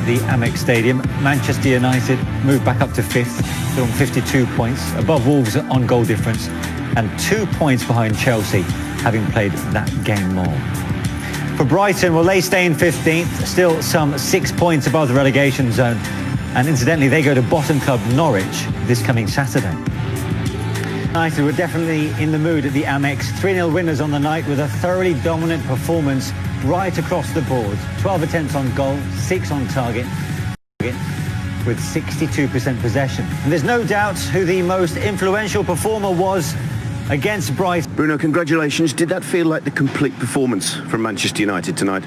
at the Amex Stadium. Manchester United moved back up to 5th, still on 52 points, above Wolves on goal difference, and 2 points behind Chelsea, having played that game more. For Brighton, well, they stay in 15th, still some 6 points above the relegation zone. And incidentally, they go to bottom club Norwich this coming Saturday. United were definitely in the mood at the Amex. 3-0 winners on the night with a thoroughly dominant performance right across the board. 12 attempts on goal, 6 on target, with 62% possession. And there's no doubt who the most influential performer was against Brighton. Bruno, congratulations. Did that feel like the complete performance from Manchester United tonight?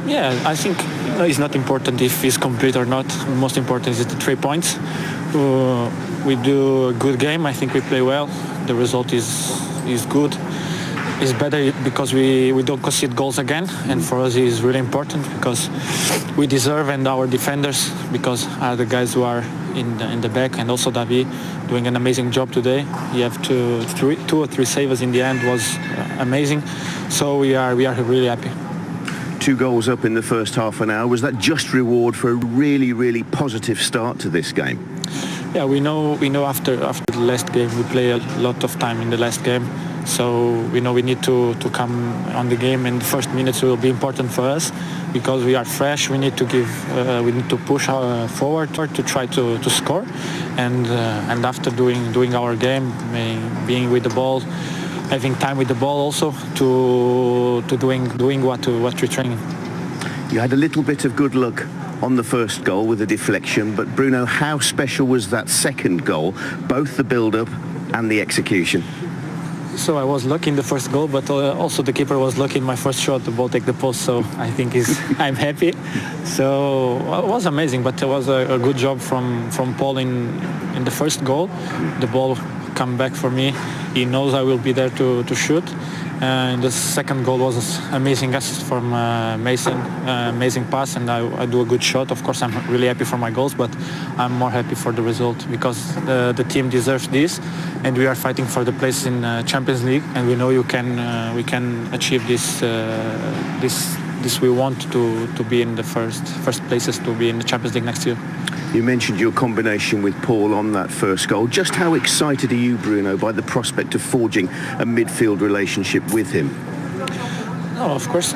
Yeah, I think it's not important if it's complete or not. The most important is the 3 points. We do a good game. I think we play well. The result is good. It's better because we don't concede goals again, and for us it's really important because we deserve, and our defenders, because are the guys who are in the back, and also David doing an amazing job today. He have two or three saves in the end, was amazing. So we are really happy. 2 goals up in the first half an hour. Was that just reward for a really positive start to this game? Yeah, we know after the last game we play a lot of time in the last game, so we know we need to come on the game, and the first minutes will be important for us because we are fresh. We need to push forward to try to score, and after doing our game, being with the ball, having time with the ball, also to doing what we're training. You had a little bit of good luck on the first goal with a deflection, but Bruno, how special was that second goal, both the build-up and the execution? So I was lucky in the first goal, but also the keeper was lucky in my first shot. The ball take the post, so I think I'm happy. So it was amazing, but it was a good job from Paul in the first goal. The ball come back for me. He knows I will be there to shoot. And the second goal was amazing assist from Mason, amazing pass, and I do a good shot. Of course, I'm really happy for my goals, but I'm more happy for the result because the team deserves this, and we are fighting for the place in Champions League, and we know we can achieve this. We want to be in the first places to be in the Champions League next year. You mentioned your combination with Paul on that first goal. Just how excited are you, Bruno, by the prospect of forging a midfield relationship with him? No, of course,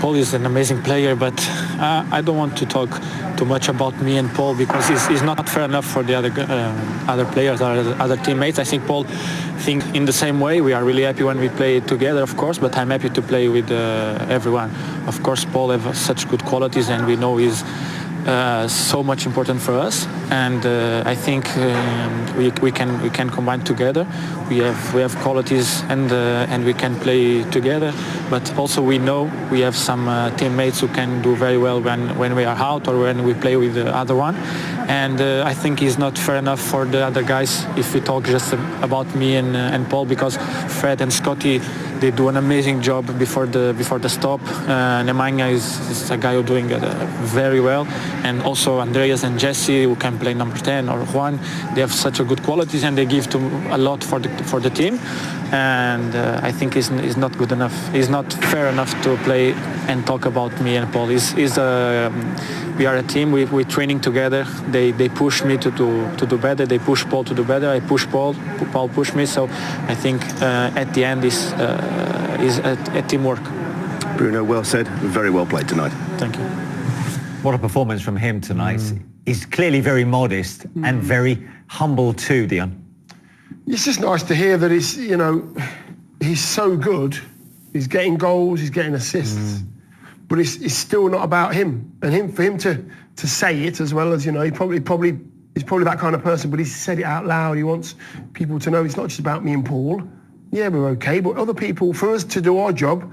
Paul is an amazing player, but I don't want to talk too much about me and Paul because it's not fair enough for the other players or other teammates. I think Paul think in the same way. We are really happy when we play together, of course, but I'm happy to play with everyone. Of course, Paul has such good qualities, and we know he's so much important for us, and I think we can combine together. We have qualities, and we can play together. But also we know we have some teammates who can do very well when we are out or when we play with the other one. And I think it's not fair enough for the other guys if we talk just about me and Paul, because Fred and Scotty, they do an amazing job before the stop. Nemanja is a guy who's doing very well, and also Andreas and Jesse, who can play number 10, or Juan. They have such a good qualities, and they give a lot for the team. And I think it's not good enough. It's not fair enough to play and talk about me and Paul. We are a team. We're training together. They push me to do better. They push Paul to do better. I push Paul. Paul push me. So I think at the end is a teamwork. Bruno, well said. Very well played tonight. Thank you. What a performance from him tonight. He's clearly very modest and very humble too, Dion. It's just nice to hear that he's so good. He's getting goals, he's getting assists, but it's still not about him. And for him to say it as well as, he's probably that kind of person, but he's said it out loud. He wants people to know it's not just about me and Paul. Yeah, we're okay, but other people, for us to do our job,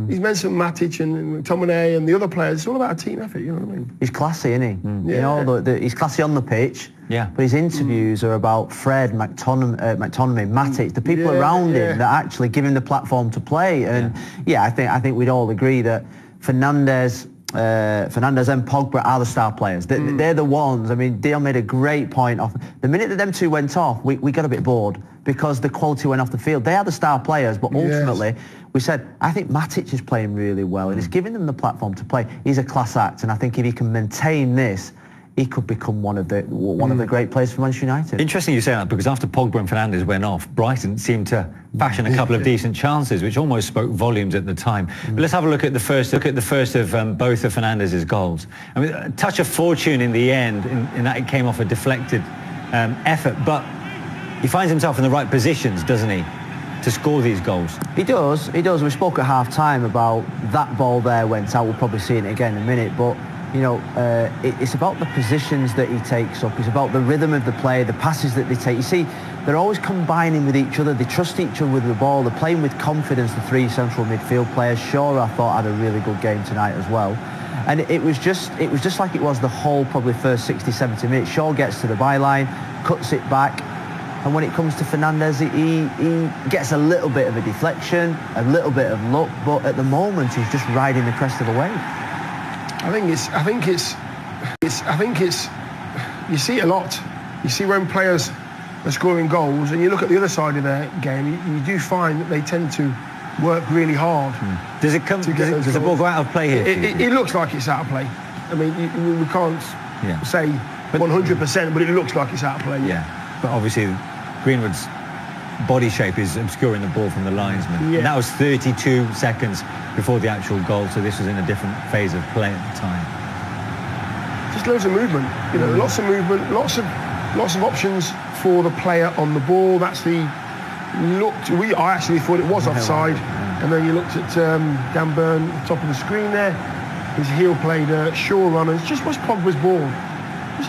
he's mentioned Matic and McTominay and the other players. It's all about a team effort, you know what I mean? He's classy, isn't he? Yeah. He's classy on the pitch, but his interviews are about Fred, McTominay, Matic, the people around him that actually give him the platform to play. And I think we'd all agree that Fernandes, Fernandes and Pogba are the star players. They're the ones. I mean, Dion made a great point off. The minute that them two went off, we got a bit bored because the quality went off the field. They are the star players, but ultimately, we said, I think Matic is playing really well, and it's giving them the platform to play. He's a class act, and I think if he can maintain this, he could become one of the great players for Manchester United. Interesting you say that, because after Pogba and Fernandes went off, Brighton seemed to fashion a couple of decent chances, which almost spoke volumes at the time. But let's have a look at the first of both of Fernandes' goals. I mean, a touch of fortune in the end, in that it came off a deflected effort, but he finds himself in the right positions, doesn't he, to score these goals? He does. We spoke at half-time about that ball there went out. We'll probably see it again in a minute, but you know, it's about the positions that he takes up. It's about the rhythm of the play, the passes that they take. You see, they're always combining with each other. They trust each other with the ball. They're playing with confidence, the three central midfield players. Shaw, I thought, had a really good game tonight as well. And it was just like it was the whole probably first 60, 70 minutes. Shaw gets to the byline, cuts it back. And when it comes to Fernandes, he gets a little bit of a deflection, a little bit of luck, but at the moment he's just riding the crest of a wave. I think it's. You see it a lot. You see when players are scoring goals, and you look at the other side of their game, you do find that they tend to work really hard. Does the ball go out of play here? It looks like it's out of play. I mean, we can't say 100%, but it looks like it's out of play. Yeah, but obviously Greenwood's body shape is obscuring the ball from the linesman. Yeah. And that was 32 seconds before the actual goal, so this was in a different phase of play at the time. Just loads of movement, you know, lots of movement, lots of options for the player on the ball. I actually thought it was offside, and then you looked at Dan Burn, top of the screen there. His heel played Shaw on, and it just was Pogba's ball.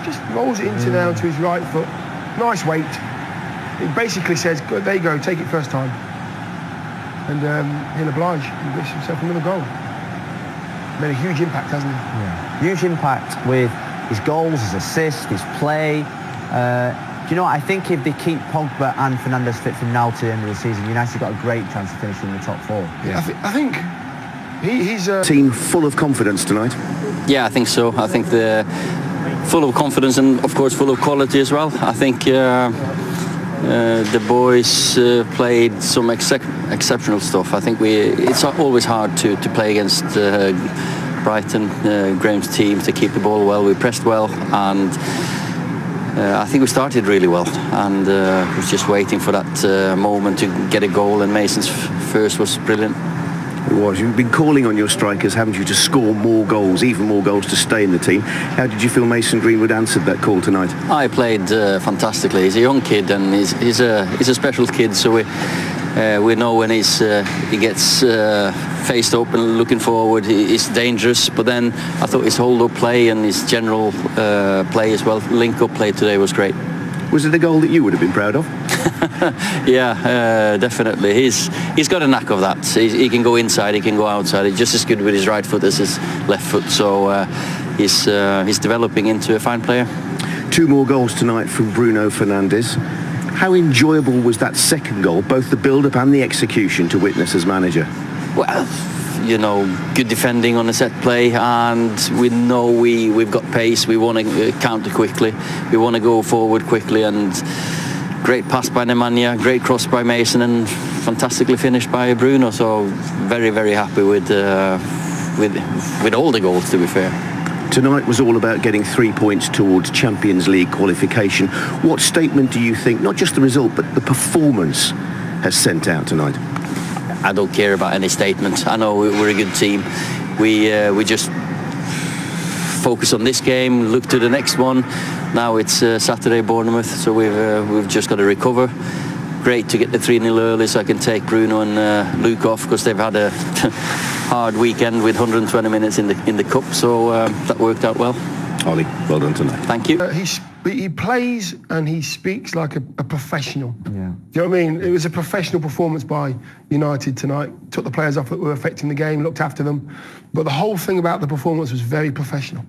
Just rolls it into now to his right foot. Nice weight. It basically says, there you go, take it first time. And he'll oblige. He gets himself another goal. Made a huge impact, hasn't he? Yeah. Huge impact with his goals, his assists, his play. Do you know what? I think if they keep Pogba and Fernandes fit from now to the end of the season, United got a great chance of finishing in the top four. Yeah. I think he's a team full of confidence tonight. Yeah, I think so. I think they're full of confidence and, of course, full of quality as well. I think the boys played some exceptional stuff. I think it's always hard to play against Brighton, Graham's team, to keep the ball well. We pressed well, and I think we started really well, and was just waiting for that moment to get a goal, and Mason's first was brilliant. It was. You've been calling on your strikers, haven't you, to score more goals, even more goals to stay in the team. How did you feel Mason Greenwood answered that call tonight? I played fantastically. He's a young kid, and he's a special kid, so we know when he gets faced open, looking forward, he's dangerous. But then I thought his hold-up play and his general play as well, link-up play today was great. Was it a goal that you would have been proud of? Yeah, definitely. He's got a knack of that. He can go inside, he can go outside. He's just as good with his right foot as his left foot. So he's developing into a fine player. 2 more goals tonight from Bruno Fernandes. How enjoyable was that second goal, both the build-up and the execution, to witness as manager? Well, you know, good defending on a set play, and we know we've got pace. We want to counter quickly. We want to go forward quickly, and great pass by Nemanja, great cross by Mason, and fantastically finished by Bruno. So very, very happy with all the goals, to be fair. Tonight was all about getting 3 points towards Champions League qualification. What statement do you think, not just the result, but the performance, has sent out tonight? I don't care about any statement. I know we're a good team. We just focus on this game, look to the next one. Now it's Saturday, Bournemouth, so we've just got to recover. Great to get the 3-0 early, so I can take Bruno and Luke off, because they've had a hard weekend with 120 minutes in the cup. So that worked out well. Ollie, well done tonight. Thank you. He plays and he speaks like a professional. Yeah. Do you know what I mean? It was a professional performance by United tonight. Took the players off that were affecting the game, looked after them. But the whole thing about the performance was very professional.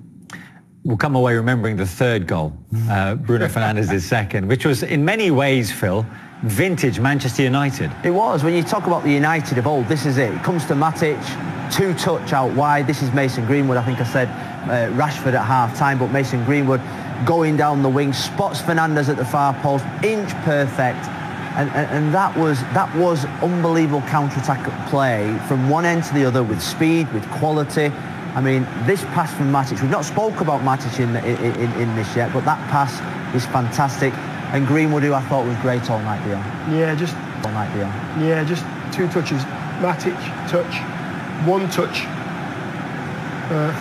We'll come away remembering the third goal, Bruno Fernandes' second, which was in many ways, Phil, vintage Manchester United. It was. When you talk about the United of old, this is it. It comes to Matic, 2-touch out wide. This is Mason Greenwood. I think I said Rashford at half-time, but Mason Greenwood going down the wing, spots Fernandes at the far post, inch perfect. And that was unbelievable counter-attack play from one end to the other with speed, with quality. I mean, this pass from Matic, we've not spoke about Matic in this yet, but that pass is fantastic. And Greenwood, who I thought was great all night beyond. Yeah, just all night beyond. Yeah, just 2 touches. Matic, touch, 1 touch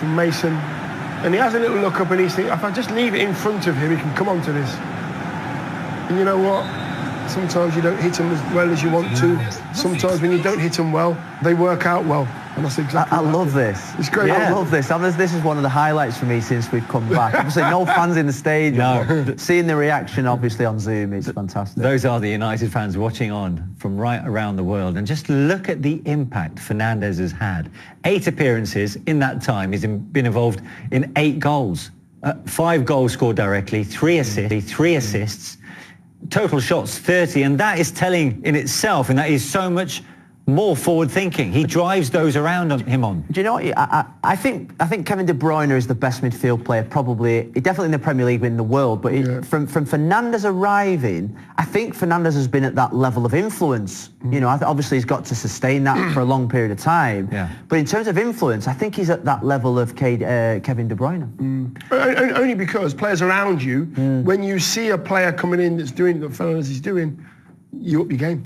from Mason. And he has a little look up and he's thinking, if I just leave it in front of him, he can come on to this. And you know what? Sometimes you don't hit them as well as you want to. Sometimes when you don't hit them well, they work out well. And that's exactly I love this. It's great. I love this. This is one of the highlights for me since we've come back. Obviously, no fans in the stadium. No. Seeing the reaction, obviously, on Zoom, it's fantastic. Those are the United fans watching on from right around the world. And just look at the impact Fernandes has had. 8 appearances in that time. He's been involved in 8 goals. 5 goals scored directly, 3 assists. Total shots 30, and that is telling in itself, and that is so much more forward thinking. He drives those around him on. Do you know what? I think Kevin De Bruyne is the best midfield player, probably, definitely in the Premier League, but in the world. But from Fernandes arriving, I think Fernandes has been at that level of influence. You know, obviously he's got to sustain that for a long period of time. Yeah. But in terms of influence, I think he's at that level of Kevin De Bruyne. Only because players around you, when you see a player coming in that's doing what Fernandes is doing, you up your game.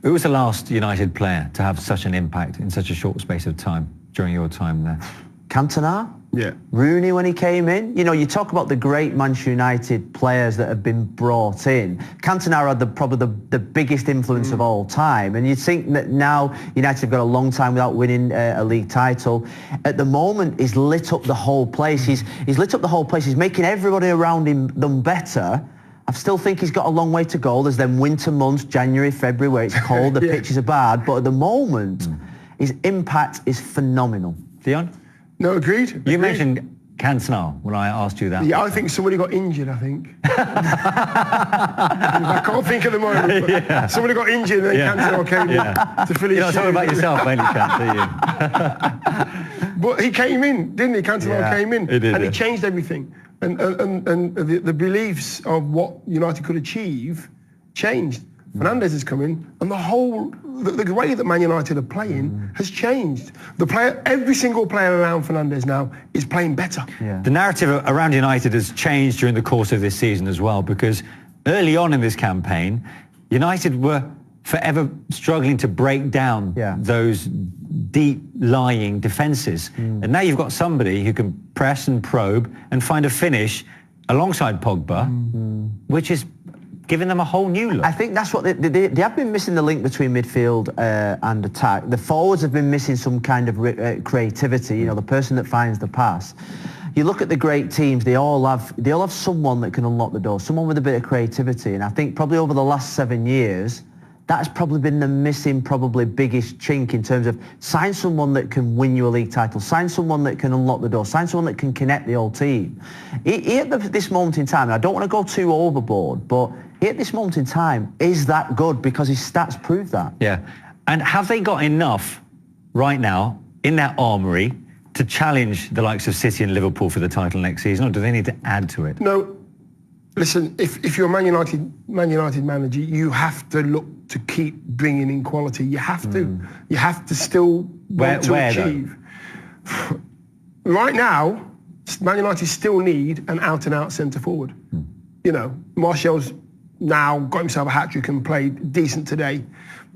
Who was the last United player to have such an impact in such a short space of time during your time there? Cantona? Yeah. Rooney when he came in. You know, you talk about the great Manchester United players that have been brought in. Cantona had probably the biggest influence of all time. And you'd think that now United have got a long time without winning a league title. At the moment, he's lit up the whole place. He's lit up the whole place. He's making everybody around him them better. I still think he's got a long way to go. There's them winter months, January, February, where it's cold, the pitches are bad. But at the moment, his impact is phenomenal. Dion? No, agreed. You mentioned Cantona when I asked you that. Yeah, I think somebody got injured, I think. I can't think at the moment, but somebody got injured and then Cantona came in to fill his shoes. You're not talking about yourself, mainly, Cant, are you? But he came in, didn't he? Cantona came in. He did, and he changed everything. And the beliefs of what United could achieve changed. Fernandes has come in, and the way that Man United are playing has changed. Every single player around Fernandes now is playing better. Yeah. The narrative around United has changed during the course of this season as well, because early on in this campaign, United were forever struggling to break down those deep lying defences. And now you've got somebody who can press and probe and find a finish alongside Pogba, which is giving them a whole new look. I think that's what they have been missing, the link between midfield and attack. The forwards have been missing some kind of creativity, you know, the person that finds the pass. You look at the great teams, they all have someone that can unlock the door, someone with a bit of creativity. And I think probably over the last 7 years, that's probably been the missing, probably biggest chink in terms of sign someone that can win you a league title, sign someone that can unlock the door, sign someone that can connect the whole team. He at this moment in time, and I don't want to go too overboard, but he at this moment in time is that good because his stats prove that. Yeah. And have they got enough right now in their armoury to challenge the likes of City and Liverpool for the title next season, or do they need to add to it? No. Listen, if you're a Man United manager, you have to look to keep bringing in quality. You have to. You have to still want to achieve. Right now, Man United still need an out-and-out centre forward. You know, Martial's now got himself a hat-trick and played decent today,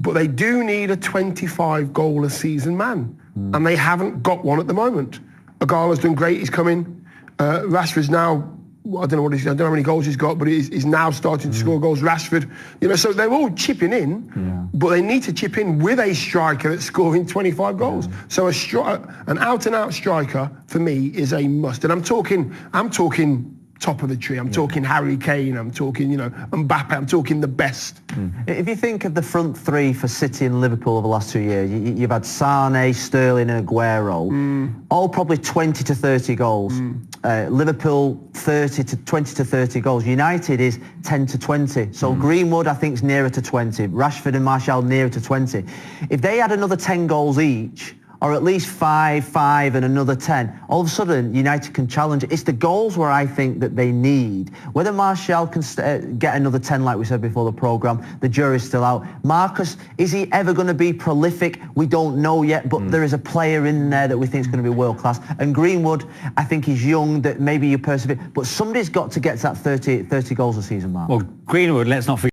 but they do need a 25-goal-a-season man, and they haven't got one at the moment. Agala's done great. He's coming. Rashford's now. I don't know how many goals he's got, but he's now starting to score goals. Rashford, you know, so they're all chipping in, but they need to chip in with a striker that's scoring 25 goals. So an out-and-out striker for me is a must, and I'm talking top of the tree. I'm talking Harry Kane, I'm talking, Mbappe, I'm talking the best. If you think of the front three for City and Liverpool over the last 2 years, you've had Sane, Sterling and Aguero, all probably 20 to 30 goals. Liverpool 20 to 30 goals. United is 10 to 20. So Greenwood, I think, is nearer to 20. Rashford and Martial nearer to 20. If they had another 10 goals each, or at least 5 and another 10, all of a sudden United can challenge. It's the goals where I think that they need. Whether Martial can get another 10, like we said before the programme, the jury's still out. Marcus, is he ever going to be prolific? We don't know yet, but there is a player in there that we think is going to be world class. And Greenwood, I think he's young, that maybe you persevere, but somebody's got to get to that 30 goals a season mark. Well, Greenwood, let's not forget